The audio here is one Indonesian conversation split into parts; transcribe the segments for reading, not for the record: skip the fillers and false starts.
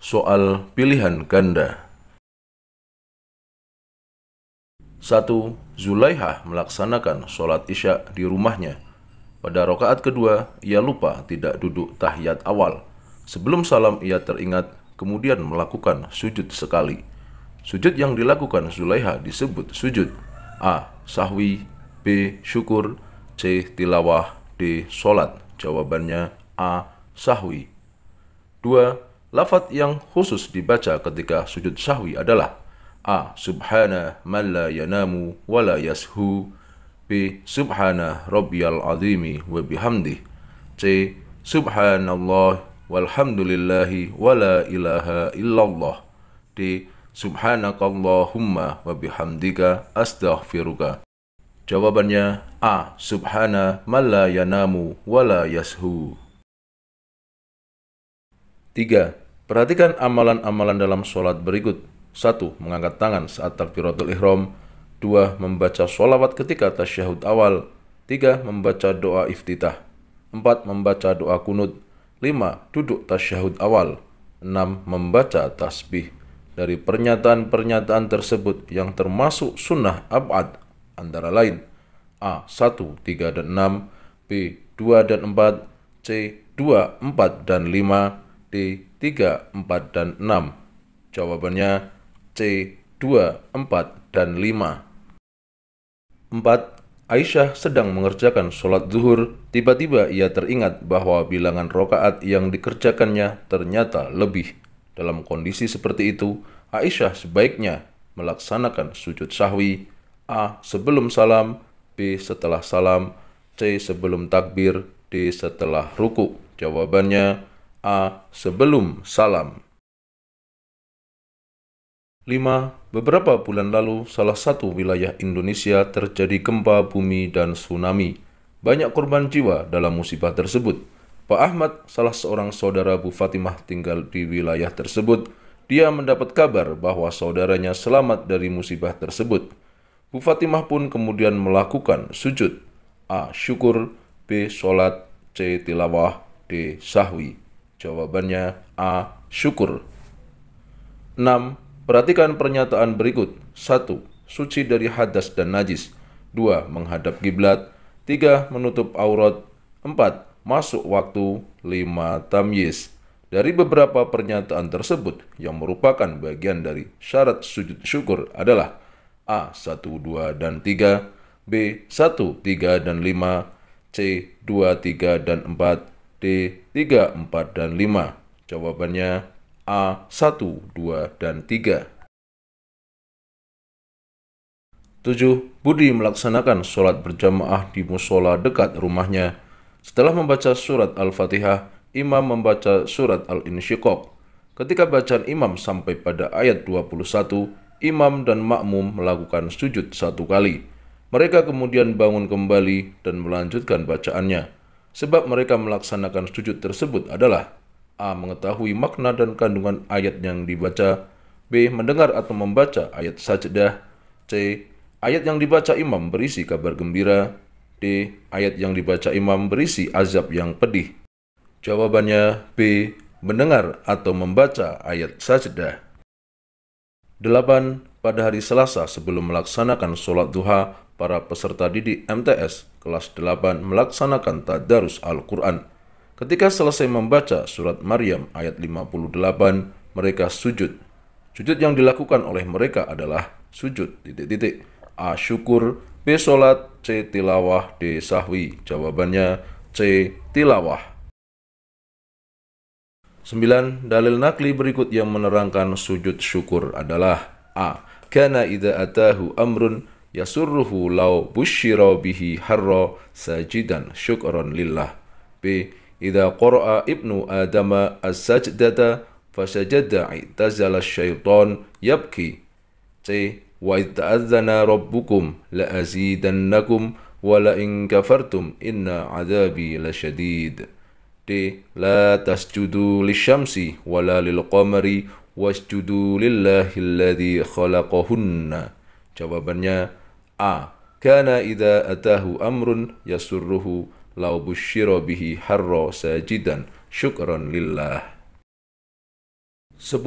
Soal pilihan ganda. 1. Zulaihah melaksanakan sholat isya di rumahnya. Pada rakaat kedua, ia lupa tidak duduk tahiyat awal. Sebelum salam ia teringat, kemudian melakukan sujud sekali. Sujud yang dilakukan Zulaihah disebut sujud A. Sahwi, B. Syukur, C. Tilawah, D. Sholat. Jawabannya A. Sahwi. 2. Lafadz yang khusus dibaca ketika sujud sahwi adalah A. Subhana man la yanamu wa la yashu, B. Subhana rabbiyal azimi wa bihamdih, C. Subhanallah walhamdulillahi wa la ilaha illallah, D. Subhanakallahumma wa bihamdika astaghfiruka. Jawabannya A. Subhana man la yanamu wa la yashu. 3. Perhatikan amalan-amalan dalam sholat berikut. 1. Mengangkat tangan saat takbiratul ihram. 2. Membaca sholawat ketika tasyahud awal. 3. Membaca doa iftitah. 4. Membaca doa kunut. 5. Duduk tasyahud awal. 6. Membaca tasbih. Dari pernyataan-pernyataan tersebut yang termasuk sunnah ab'ad antara lain A. 1, 3, dan 6, B. 2 dan 4, C. 2, 4, dan 5, D. 3, 4, dan 6. Jawabannya C. 2, 4, dan 5. 4. Aisyah sedang mengerjakan sholat zuhur. Tiba-tiba ia teringat bahwa bilangan rakaat yang dikerjakannya ternyata lebih. Dalam kondisi seperti itu, Aisyah sebaiknya melaksanakan sujud sahwi A. Sebelum salam, B. Setelah salam, C. Sebelum takbir, D. Setelah ruku. Jawabannya A. Sebelum salam. 5. Beberapa bulan lalu, salah satu wilayah Indonesia terjadi gempa bumi dan tsunami. Banyak korban jiwa dalam musibah tersebut. Pak Ahmad, salah seorang saudara Bu Fatimah tinggal di wilayah tersebut. Dia mendapat kabar bahwa saudaranya selamat dari musibah tersebut. Bu Fatimah pun kemudian melakukan sujud A. Syukur, B. Sholat, C. Tilawah, D. Sahwi. Jawabannya A. Syukur. 6. Perhatikan pernyataan berikut. 1. Suci dari hadas dan najis. 2. Menghadap kiblat. 3. Menutup aurat. 4. Masuk waktu. 5. Tamyiz. Dari beberapa pernyataan tersebut yang merupakan bagian dari syarat sujud syukur adalah A. 1, 2, dan 3, B. 1, 3, dan 5, C. 2, 3, dan 4, D. 3, 4, dan 5. Jawabannya A. 1, 2, dan 3. 7. Budi melaksanakan sholat berjamaah di musola dekat rumahnya. Setelah membaca surat Al-Fatihah, imam membaca surat Al-Insyiqaq. Ketika bacaan imam sampai pada ayat 21, imam dan makmum melakukan sujud 1 kali. Mereka kemudian bangun kembali dan melanjutkan bacaannya. Sebab mereka melaksanakan sujud tersebut adalah A. Mengetahui makna dan kandungan ayat yang dibaca, B. Mendengar atau membaca ayat sajdah, C. Ayat yang dibaca imam berisi kabar gembira, D. Ayat yang dibaca imam berisi azab yang pedih. Jawabannya B. Mendengar atau membaca ayat sajdah. 8. Pada hari Selasa sebelum melaksanakan sholat duha, para peserta didik MTS kelas 8 melaksanakan tadarus Al-Quran. Ketika selesai membaca surat Maryam ayat 58, mereka sujud. Sujud yang dilakukan oleh mereka adalah sujud A. Syukur, B. Sholat, C. Tilawah, D. Sahwi. Jawabannya C. Tilawah. 9. Dalil nakli berikut yang menerangkan sujud syukur adalah A. Kana idza atahu amrun yasurruhu law busyira bihi harra sajidan syukran lillah. B. Idza qara'a ibnu adama as-sajdata fasajada i'tazala syaitan yabki. C. Wa idza ta'adzana rabbukum la azidannakum wa la in kafartum inna adzabi lasyadid. D. La tasjudu lisyamsi wala lilqamari wasjudu lillahi alladhi khalaqahunna. Jawabannya A. Kana idza atahu amrun yasurruhu law busyira bihi harra sajidan syukran lillah. 10.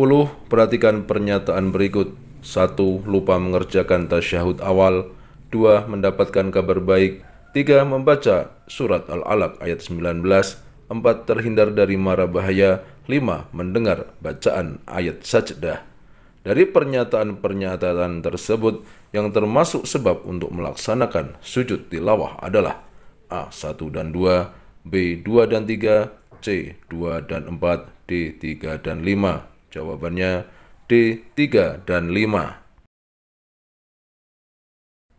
Perhatikan pernyataan berikut. 1. Lupa mengerjakan tasyahud awal. 2. Mendapatkan kabar baik. 3. Membaca surat Al-Alaq ayat 19. 4. Terhindar dari mara bahaya. 5. Mendengar bacaan ayat sajdah. Dari pernyataan-pernyataan tersebut, yang termasuk sebab untuk melaksanakan sujud tilawah adalah A. 1 dan 2, B. 2 dan 3, C. 2 dan 4, D. 3 dan 5. Jawabannya D. 3 dan 5.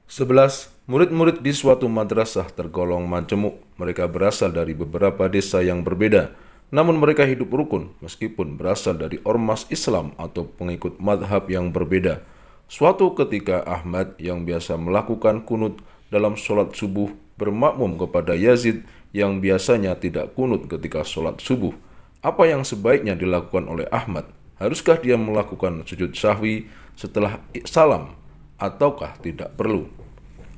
11. Murid-murid di suatu madrasah tergolong majemuk. Mereka berasal dari beberapa desa yang berbeda, namun mereka hidup rukun meskipun berasal dari ormas Islam atau pengikut madhab yang berbeda. Suatu ketika Ahmad yang biasa melakukan kunut dalam sholat subuh bermakmum kepada Yazid yang biasanya tidak kunut ketika sholat subuh. Apa yang sebaiknya dilakukan oleh Ahmad? Haruskah dia melakukan sujud sahwi setelah salam ataukah tidak perlu?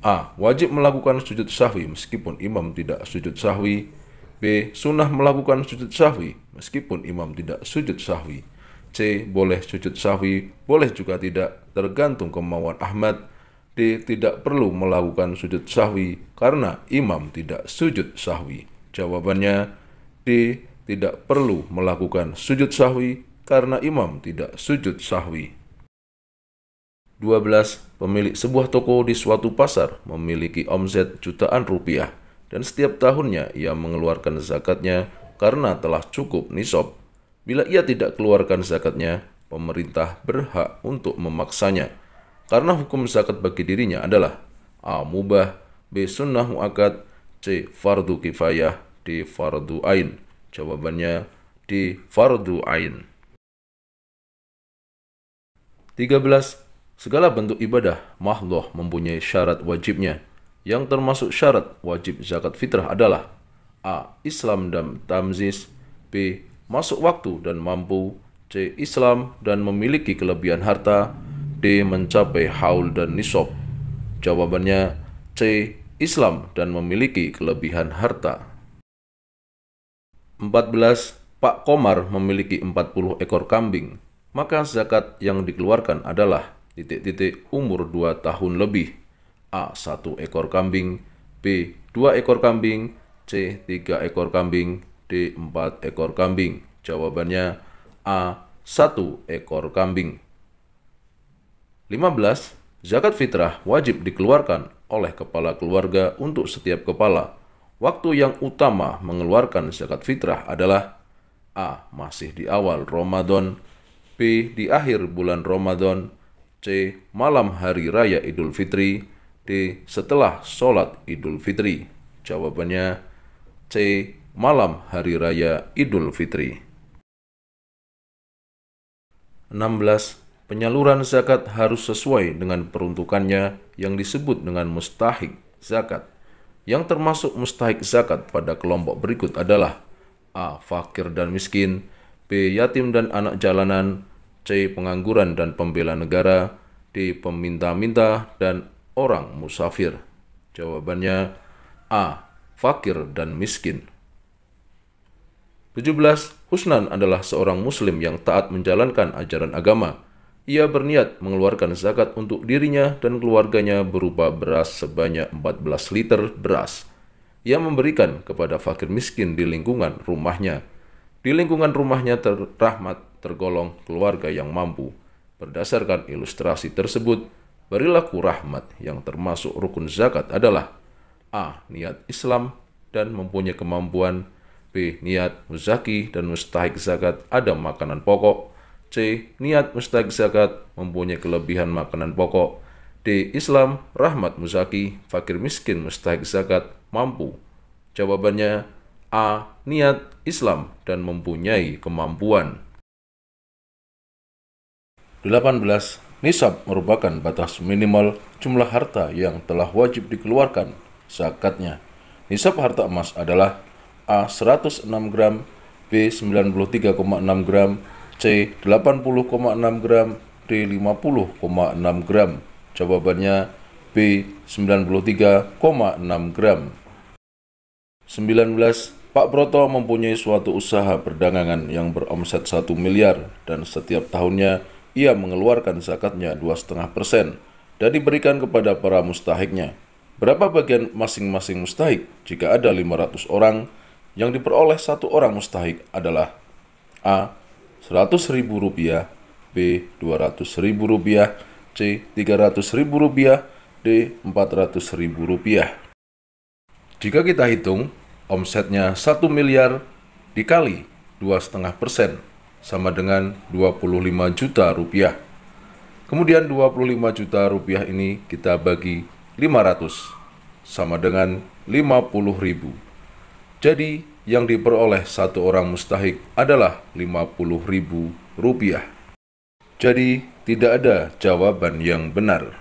A. Wajib melakukan sujud sahwi meskipun imam tidak sujud sahwi. B. Sunnah melakukan sujud sahwi meskipun imam tidak sujud sahwi. C. Boleh sujud sahwi, boleh juga tidak, tergantung kemauan Ahmad. D. Tidak perlu melakukan sujud sahwi karena imam tidak sujud sahwi. Jawabannya D. Tidak perlu melakukan sujud sahwi karena imam tidak sujud sahwi. 12. Pemilik sebuah toko di suatu pasar memiliki omset jutaan rupiah dan setiap tahunnya ia mengeluarkan zakatnya karena telah cukup nisab. Bila ia tidak keluarkan zakatnya, pemerintah berhak untuk memaksanya. Karena hukum zakat bagi dirinya adalah A. Mubah, B. Sunnah muakkad, C. Fardu kifayah, D. Fardu ain. Jawabannya D. Fardu ain. 13. Segala bentuk ibadah mahdhah mempunyai syarat wajibnya. Yang termasuk syarat wajib zakat fitrah adalah A. Islam dan tamyiz, B. Masuk waktu dan mampu, C. Islam dan memiliki kelebihan harta, D. Mencapai haul dan nisab. Jawabannya C. Islam dan memiliki kelebihan harta. 14. Pak Komar memiliki 40 ekor kambing, maka zakat yang dikeluarkan adalah umur 2 tahun lebih. A. 1 ekor kambing, B. 2 ekor kambing, C. 3 ekor kambing, D. 4 ekor kambing. Jawabannya A. 1 ekor kambing. 15. Zakat fitrah wajib dikeluarkan oleh kepala keluarga untuk setiap kepala. Waktu yang utama mengeluarkan zakat fitrah adalah A. Masih di awal Ramadan, B. Di akhir bulan Ramadan, C. Malam hari raya Idul Fitri, D. Setelah sholat Idul Fitri. Jawabannya C. Malam hari raya Idul Fitri. 16. Penyaluran zakat harus sesuai dengan peruntukannya yang disebut dengan mustahik zakat. Yang termasuk mustahik zakat pada kelompok berikut adalah A. Fakir dan miskin, B. Yatim dan anak jalanan, C. Pengangguran dan pembela negara, D. Peminta-minta dan orang musafir. Jawabannya A. Fakir dan miskin. 17. Husnan adalah seorang muslim yang taat menjalankan ajaran agama. Ia berniat mengeluarkan zakat untuk dirinya dan keluarganya berupa beras sebanyak 14 liter beras. Ia memberikan kepada fakir miskin di lingkungan rumahnya. Di lingkungan rumahnya terrahmat tergolong keluarga yang mampu. Berdasarkan ilustrasi tersebut, perilaku rahmat yang termasuk rukun zakat adalah A. Niat Islam dan mempunyai kemampuan, B. Niat muzaki dan mustahik zakat ada makanan pokok, C. Niat mustahik zakat mempunyai kelebihan makanan pokok, D. Islam, rahmat muzaki, fakir miskin mustahik zakat mampu. Jawabannya A. Niat Islam dan mempunyai kemampuan. 18. Nisab merupakan batas minimal jumlah harta yang telah wajib dikeluarkan zakatnya. Nisab harta emas adalah A. 106 gram, B. 93,6 gram, C. 80,6 gram, D. 50,6 gram. Jawabannya B. 93,6 gram. 19. Pak Broto mempunyai suatu usaha perdagangan yang beromset 1 miliar dan setiap tahunnya ia mengeluarkan zakatnya 2,5% dan diberikan kepada para mustahiknya. Berapa bagian masing-masing mustahik? Jika ada 500 orang, yang diperoleh satu orang mustahik adalah A. Rp100.000, B. Rp200.000, C. Rp300.000, D. Rp400.000. Jika kita hitung, omsetnya 1 miliar dikali 2,5% sama dengan 25 juta rupiah. Kemudian 25 juta rupiah ini kita bagi 500 sama dengan 50.000. Jadi yang diperoleh satu orang mustahik adalah 50.000 rupiah. Jadi tidak ada jawaban yang benar.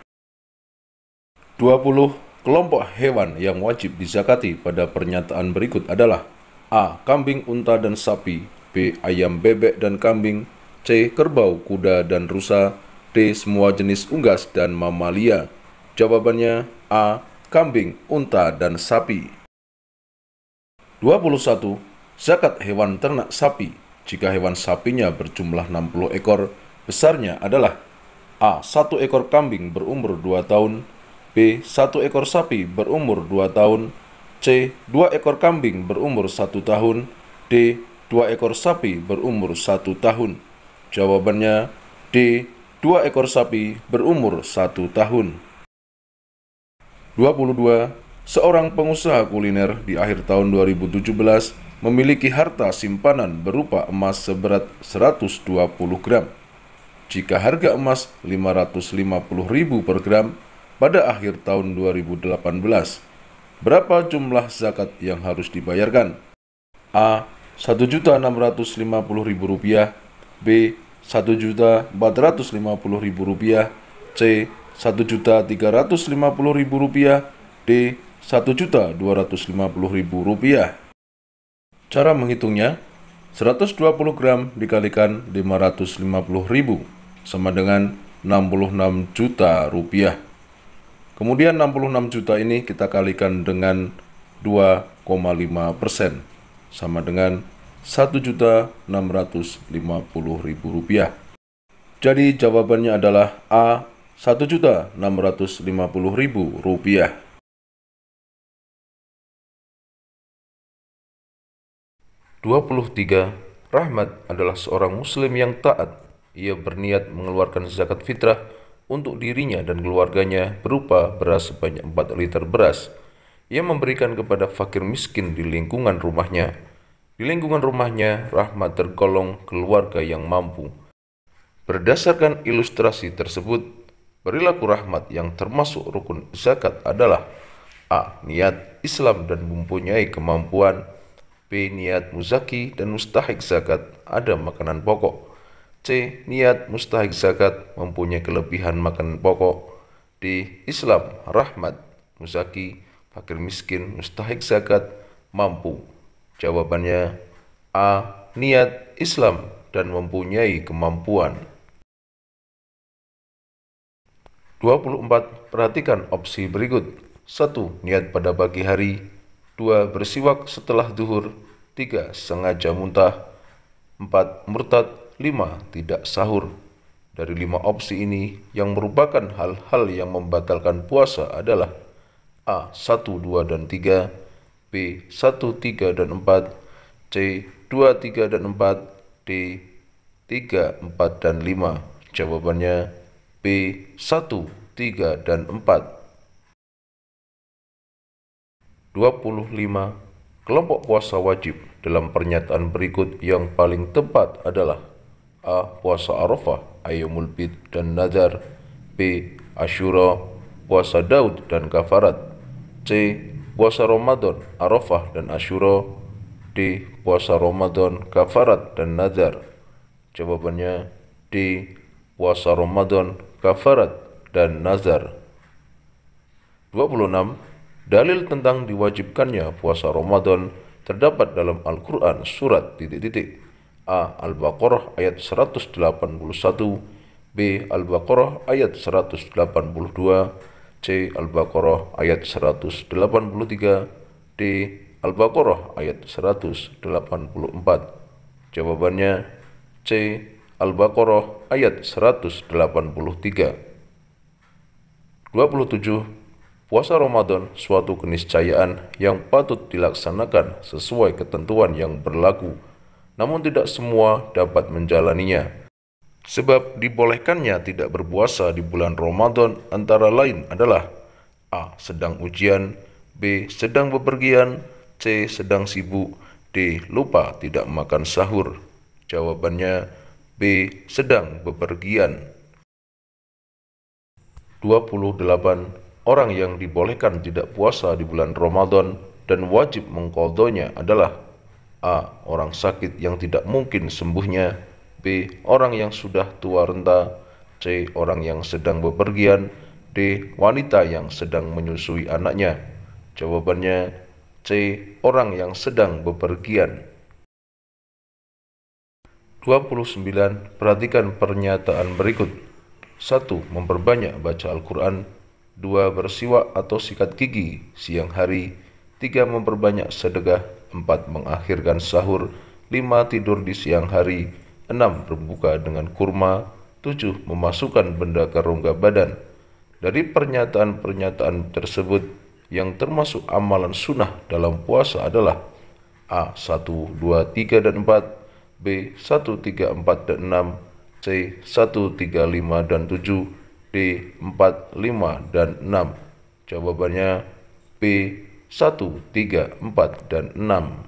20. Kelompok hewan yang wajib dizakati pada pernyataan berikut adalah A. Kambing, unta, dan sapi, B. Ayam, bebek, dan kambing, C. Kerbau, kuda, dan rusa, D. Semua jenis unggas dan mamalia. Jawabannya A. Kambing, unta, dan sapi. 21. Zakat hewan ternak sapi. Jika hewan sapinya berjumlah 60 ekor, besarnya adalah A. 1 ekor kambing berumur 2 tahun, B. 1 ekor sapi berumur 2 tahun, C. 2 ekor kambing berumur 1 tahun, D. 2 ekor sapi berumur 1 tahun. Jawabannya D. 2 ekor sapi berumur 1 tahun. 22. Seorang pengusaha kuliner di akhir tahun 2017 memiliki harta simpanan berupa emas seberat 120 gram. Jika harga emas Rp550.000 per gram pada akhir tahun 2018, berapa jumlah zakat yang harus dibayarkan? A. Rp1.650.000, B. Rp1.450.000, C. Rp1.350.000, D. Rp1.250.000. Cara menghitungnya, 120 gram dikalikan 550.000 sama dengan 66 juta rupiah. Kemudian 66 juta ini kita kalikan dengan 2,5% sama dengan Rp1.650.000. Jadi jawabannya adalah A. Rp1.650.000. 23. Rahmat adalah seorang muslim yang taat. Ia berniat mengeluarkan zakat fitrah untuk dirinya dan keluarganya berupa beras sebanyak 4 liter beras. Ia memberikan kepada fakir miskin di lingkungan rumahnya. Di lingkungan rumahnya, Rahmat tergolong keluarga yang mampu. Berdasarkan ilustrasi tersebut, perilaku Rahmat yang termasuk rukun zakat adalah A. Niat Islam dan mempunyai kemampuan, B. Niat muzaki dan mustahik zakat ada makanan pokok, C. Niat mustahik zakat mempunyai kelebihan makanan pokok, D. Islam, rahmat, muzaki, fakir miskin, mustahik zakat, mampu. Jawabannya A. Niat Islam dan mempunyai kemampuan. 24. Perhatikan opsi berikut. 1. Niat pada pagi hari. 2. Bersiwak setelah duhur. 3. Sengaja muntah. 4. Murtad. 5. Tidak sahur. Dari 5 opsi ini, yang merupakan hal-hal yang membatalkan puasa adalah A. 1, 2, dan 3, B. 1, 3, dan 4, C. 2, 3, dan 4, D. 3, 4, dan 5. Jawabannya B. 1, 3, dan 4. 25. Kelompok puasa wajib dalam pernyataan berikut yang paling tepat adalah A. Puasa Arafah, Ayyamul Bid dan Nazar, B. Asyura, puasa Daud dan kafarat, C. Puasa Ramadan, Arafah dan Asyura, D. Puasa Ramadan, kafarat dan Nazar. Jawabannya D. Puasa Ramadan, kafarat dan Nazar. 26. Dalil tentang diwajibkannya puasa Ramadan terdapat dalam Al-Quran surat ... A. Al-Baqarah ayat 181, B. Al-Baqarah ayat 182, C. Al-Baqarah ayat 183, D. Al-Baqarah ayat 184. Jawabannya C. Al-Baqarah ayat 183. 27. Puasa Ramadan suatu keniscayaan yang patut dilaksanakan sesuai ketentuan yang berlaku, namun tidak semua dapat menjalaninya. Sebab dibolehkannya tidak berpuasa di bulan Ramadan antara lain adalah A. Sedang ujian, B. Sedang bepergian, C. Sedang sibuk, D. Lupa tidak makan sahur. Jawabannya B. Sedang bepergian. 28. Orang yang dibolehkan tidak puasa di bulan Ramadan dan wajib mengqadhonya adalah A. Orang sakit yang tidak mungkin sembuhnya, B. Orang yang sudah tua renta, C. Orang yang sedang bepergian, D. Wanita yang sedang menyusui anaknya. Jawabannya C. Orang yang sedang bepergian. 29. Perhatikan pernyataan berikut. 1. Memperbanyak baca Al-Quran. 2. Bersiwak atau sikat gigi siang hari. 3. Memperbanyak sedekah. 4. Mengakhirkan sahur. 5. Tidur di siang hari. 6. Berbuka dengan kurma. 7. Memasukkan benda ke rongga badan. Dari pernyataan-pernyataan tersebut, yang termasuk amalan sunnah dalam puasa adalah A. 1, 2, 3, dan 4, B. 1, 3, 4, dan 6, C. 1, 3, 5, dan 7, D. 4, 5, dan 6. Jawabannya B. 1, 3, 4, dan 6.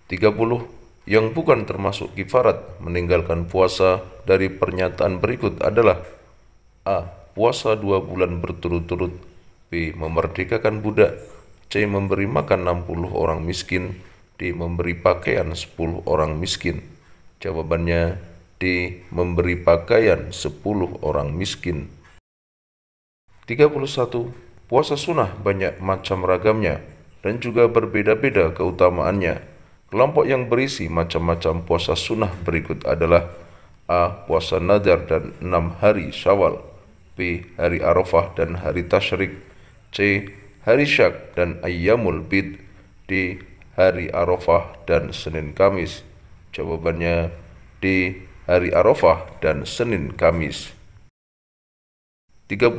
30. Yang bukan termasuk kifarat meninggalkan puasa dari pernyataan berikut adalah A. Puasa 2 bulan berturut-turut, B. Memerdekakan budak, C. Memberi makan 60 orang miskin, D. Memberi pakaian 10 orang miskin. Jawabannya D. Memberi pakaian 10 orang miskin. 31. Puasa sunnah banyak macam ragamnya dan juga berbeda-beda keutamaannya. Kelompok yang berisi macam-macam puasa sunnah berikut adalah A. Puasa nadar dan 6 hari Syawal, B. Hari Arafah dan hari Tasyrik, C. Hari Syak dan Ayyamul Bid, D. Hari Arafah dan Senin Kamis. Jawabannya D. Hari Arafah dan Senin Kamis. 32.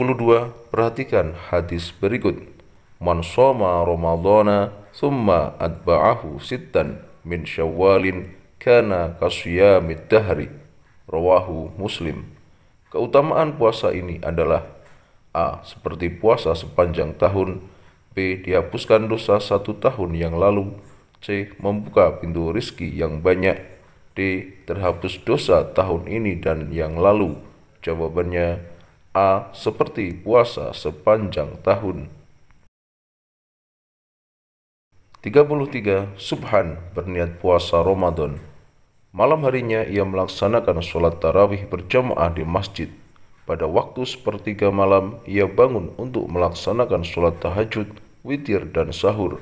Perhatikan hadis berikut. Man shoma Ramadhana thumma atba'ahu sittan min Syawalin kana kasiyamid dahri. Rawahu Muslim. Keutamaan puasa ini adalah A. Seperti puasa sepanjang tahun, B. Dihapuskan dosa 1 tahun yang lalu, C. Membuka pintu rizki yang banyak, D. Terhapus dosa tahun ini dan yang lalu. Jawabannya A. Seperti puasa sepanjang tahun. 33. Subhan berniat puasa Ramadan. Malam harinya ia melaksanakan sholat tarawih berjamaah di masjid. Pada waktu sepertiga malam ia bangun untuk melaksanakan sholat tahajud, witir, dan sahur.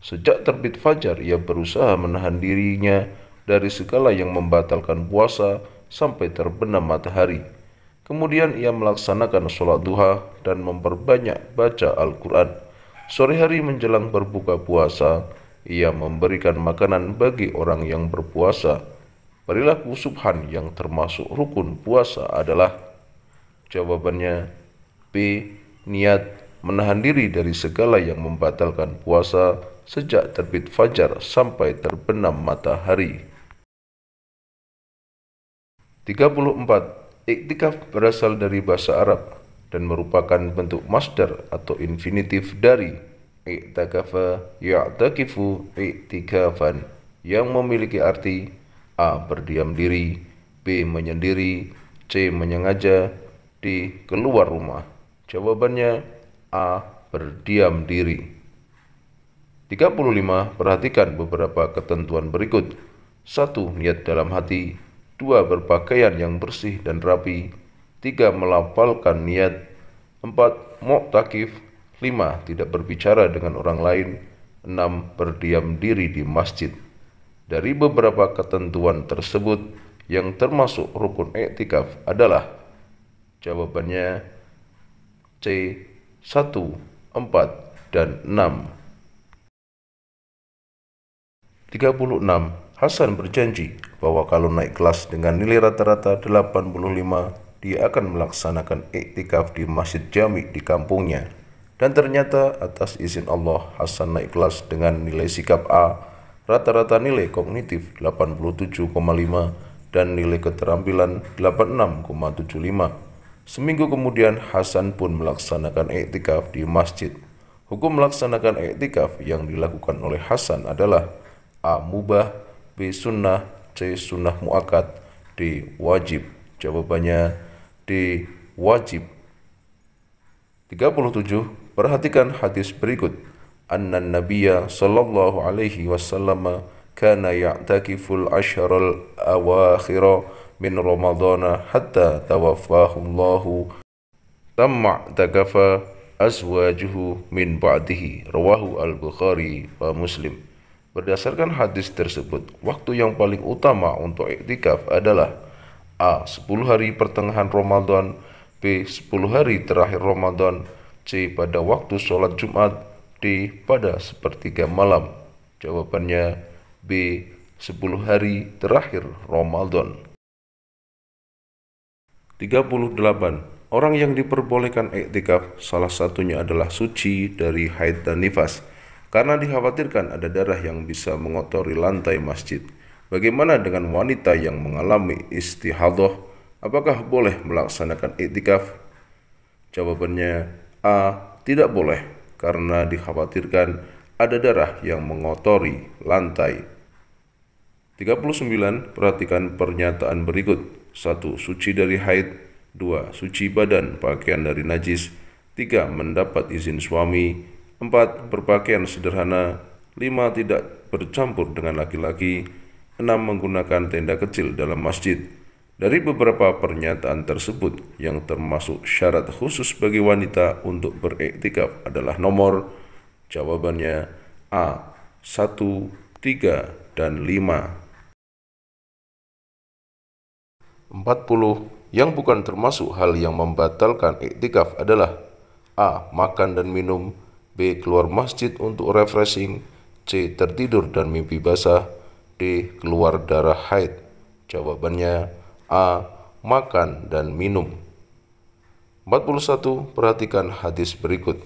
Sejak terbit fajar ia berusaha menahan dirinya dari segala yang membatalkan puasa sampai terbenam matahari. Kemudian ia melaksanakan sholat duha dan memperbanyak baca Al-Quran. Sore hari menjelang berbuka puasa, ia memberikan makanan bagi orang yang berpuasa. Perilaku subhan yang termasuk rukun puasa adalah, jawabannya B. Niat menahan diri dari segala yang membatalkan puasa sejak terbit fajar sampai terbenam matahari. 34. Iktikaf berasal dari bahasa Arab dan merupakan bentuk masdar atau infinitif dari i'takafa ya'takifu i'tikafan yang memiliki arti A. Berdiam diri, B. Menyendiri, C. Menyengaja, D. Keluar rumah. Jawabannya A. Berdiam diri. 35. Perhatikan beberapa ketentuan berikut. 1. Niat dalam hati. 2. Berpakaian yang bersih dan rapi. 3. Melafalkan niat. 4. Mu'takif. 5. Tidak berbicara dengan orang lain. 6. Berdiam diri di masjid. Dari beberapa ketentuan tersebut, yang termasuk rukun iktikaf adalah, jawabannya C. 1, 4, dan 6. 36. Hasan berjanji bahwa kalau naik kelas dengan nilai rata-rata 85, dia akan melaksanakan iktikaf di Masjid Jami di kampungnya. Dan ternyata atas izin Allah, Hasan naik kelas dengan nilai sikap A, rata-rata nilai kognitif 87,5, dan nilai keterampilan 86,75. Seminggu kemudian, Hasan pun melaksanakan iktikaf di masjid. Hukum melaksanakan iktikaf yang dilakukan oleh Hasan adalah A. Mubah, B. Sunnah, C. Sunnah muakkad, D. Wajib. Jawabannya D. Wajib. 37. Perhatikan hadis berikut. Annan Nabiyya sallallahu alaihi wasallam kana ya'takiful asharal awakhira min Ramadana hatta tawaffahullahu tamma takafa azwajuhu min ba'dihi. Rawahu al-Bukhari wa Muslim. Berdasarkan hadis tersebut, waktu yang paling utama untuk iktikaf adalah A. 10 hari pertengahan Ramadan, B. 10 hari terakhir Ramadan, C. pada waktu sholat Jumat, D. pada sepertiga malam. Jawabannya B. 10 hari terakhir Ramadan. 38. Orang yang diperbolehkan iktikaf salah satunya adalah suci dari haid dan nifas, karena dikhawatirkan ada darah yang bisa mengotori lantai masjid. Bagaimana dengan wanita yang mengalami istihadah? Apakah boleh melaksanakan iktikaf? Jawabannya A. Tidak boleh, karena dikhawatirkan ada darah yang mengotori lantai. 39. Perhatikan pernyataan berikut. 1. Suci dari haid. 2. Suci badan, pakaian dari najis. 3. Mendapat izin suami. 4. Berpakaian sederhana. 5. Tidak bercampur dengan laki-laki. 6. Menggunakan tenda kecil dalam masjid. Dari beberapa pernyataan tersebut, yang termasuk syarat khusus bagi wanita untuk beriktikaf adalah nomor. Jawabannya A. 1, 3, dan 5. 40. Yang bukan termasuk hal yang membatalkan iktikaf adalah A. Makan dan minum, B. Keluar masjid untuk refreshing, C. Tertidur dan mimpi basah, D. Keluar darah haid. Jawabannya A. Makan dan minum. 41. Perhatikan hadis berikut.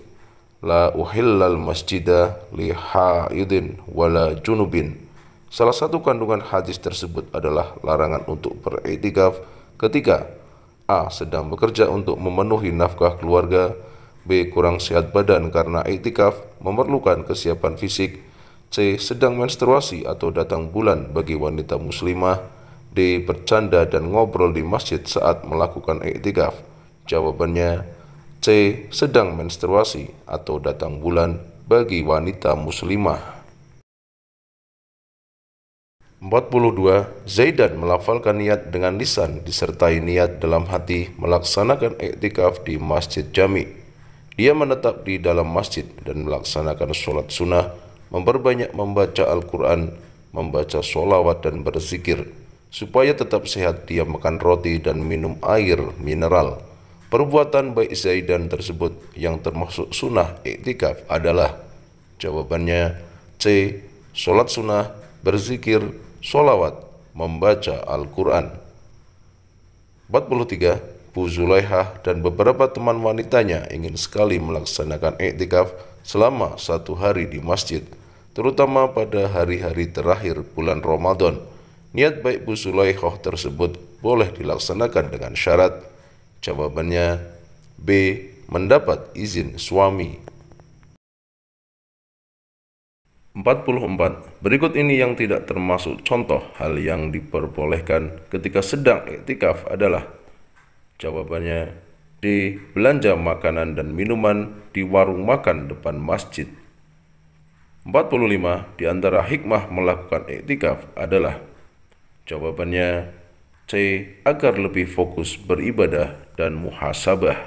La uhillal masjidah li haidin wala junubin. Salah satu kandungan hadis tersebut adalah larangan untuk beriktikaf ketika A. Sedang bekerja untuk memenuhi nafkah keluarga, B. Kurang sehat badan karena iktikaf memerlukan kesiapan fisik, C. Sedang menstruasi atau datang bulan bagi wanita muslimah, D. Bercanda dan ngobrol di masjid saat melakukan iktikaf. Jawabannya C. Sedang menstruasi atau datang bulan bagi wanita muslimah. 42. Zaidan melafalkan niat dengan lisan disertai niat dalam hati melaksanakan iktikaf di Masjid Jami. Dia menetap di dalam masjid dan melaksanakan sholat sunnah, memperbanyak membaca Al-Quran, membaca sholawat dan berzikir. Supaya tetap sehat, dia makan roti dan minum air mineral. Perbuatan baik Zaidan tersebut yang termasuk sunnah iktikaf adalah, jawabannya C. Sholat sunnah, berzikir, sholawat, membaca Al-Quran. 43. Bu Zulaihah dan beberapa teman wanitanya ingin sekali melaksanakan iktikaf selama 1 hari di masjid, terutama pada hari-hari terakhir bulan Ramadan. Niat baik Bu Zulaihah tersebut boleh dilaksanakan dengan syarat. Jawabannya B. Mendapat izin suami. 44. Berikut ini yang tidak termasuk contoh hal yang diperbolehkan ketika sedang iktikaf adalah, jawabannya D. Belanja makanan dan minuman di warung makan depan masjid. 45. Di antara hikmah melakukan iktikaf adalah, jawabannya C. Agar lebih fokus beribadah dan muhasabah.